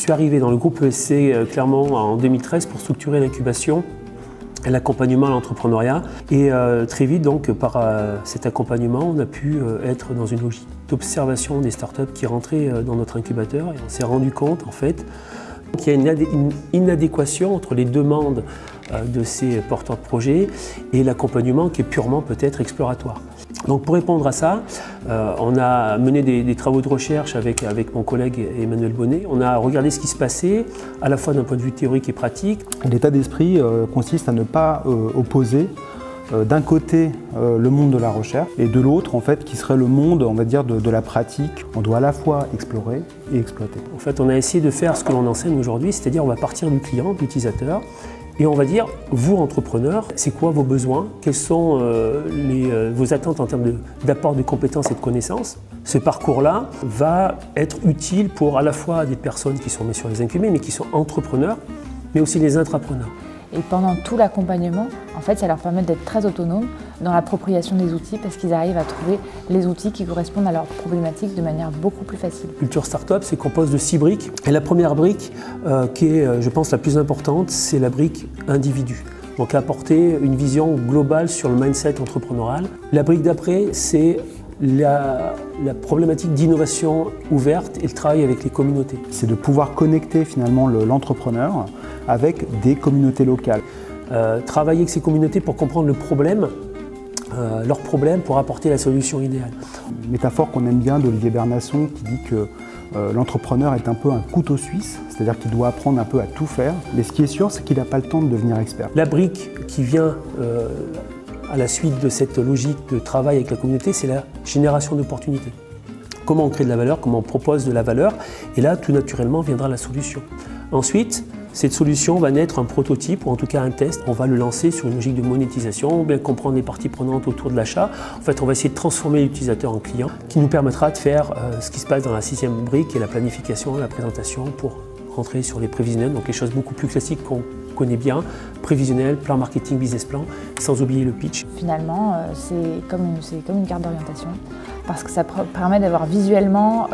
suis arrivé dans le groupe ESC Clermont en 2013 pour structurer l'incubation et l'accompagnement à l'entrepreneuriat. Et très vite, donc, par cet accompagnement, on a pu être dans une logique d'observation des startups qui rentraient dans notre incubateur. Et on s'est rendu compte, en fait, qu'il y a une inadéquation entre les demandes de ces porteurs de projets et l'accompagnement qui est purement peut-être exploratoire. Donc pour répondre à ça, on a mené des travaux de recherche avec mon collègue Emmanuel Bonnet. On a regardé ce qui se passait, à la fois d'un point de vue théorique et pratique. L'état d'esprit consiste à ne pas opposer d'un côté le monde de la recherche et de l'autre en fait qui serait le monde on va dire de la pratique. On doit à la fois explorer et exploiter. En fait on a essayé de faire ce que l'on enseigne aujourd'hui, c'est-à-dire on va partir du client, de l'utilisateur et on va dire vous entrepreneurs, c'est quoi vos besoins, quelles sont vos attentes en termes d'apport de compétences et de connaissances. Ce parcours-là va être utile pour à la fois des personnes qui sont mises sur les incubés mais qui sont entrepreneurs mais aussi les intrapreneurs. Et pendant tout l'accompagnement, en fait, ça leur permet d'être très autonomes dans l'appropriation des outils parce qu'ils arrivent à trouver les outils qui correspondent à leurs problématiques de manière beaucoup plus facile. Culture Startup, c'est composé de 6 briques. Et la première brique, qui est, je pense, la plus importante, c'est la brique individu. Donc apporter une vision globale sur le mindset entrepreneurial. La brique d'après, c'est la problématique d'innovation ouverte et le travail avec les communautés. C'est de pouvoir connecter finalement l'entrepreneur avec des communautés locales. Travailler avec ces communautés pour comprendre leurs problèmes pour apporter la solution idéale. Une métaphore qu'on aime bien d'Olivier Bernasson qui dit que l'entrepreneur est un peu un couteau suisse, c'est-à-dire qu'il doit apprendre un peu à tout faire. Mais ce qui est sûr, c'est qu'il n'a pas le temps de devenir expert. La brique qui vient à la suite de cette logique de travail avec la communauté, c'est la génération d'opportunités. Comment on crée de la valeur, comment on propose de la valeur, et là, tout naturellement, viendra la solution. Ensuite, cette solution va naître un prototype, ou en tout cas un test. On va le lancer sur une logique de monétisation, bien comprendre les parties prenantes autour de l'achat. En fait, on va essayer de transformer l'utilisateur en client, qui nous permettra de faire ce qui se passe dans la 6e brique, qui est la planification, la présentation, pour rentrer sur les prévisionnels, donc les choses beaucoup plus classiques qu'on connaît bien, prévisionnel, plan marketing, business plan, sans oublier le pitch. Finalement, c'est comme une carte d'orientation, parce que ça permet d'avoir visuellement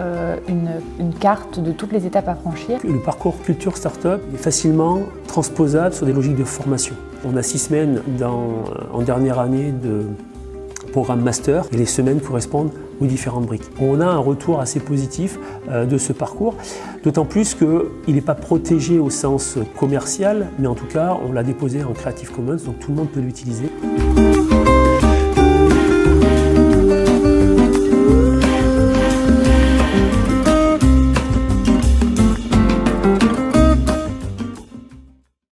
une carte de toutes les étapes à franchir. Le parcours Culture Startup est facilement transposable sur des logiques de formation. On a 6 semaines en dernière année de programme master et les semaines correspondent aux différentes briques. On a un retour assez positif de ce parcours, d'autant plus qu'il n'est pas protégé au sens commercial, mais en tout cas on l'a déposé en Creative Commons, donc tout le monde peut l'utiliser.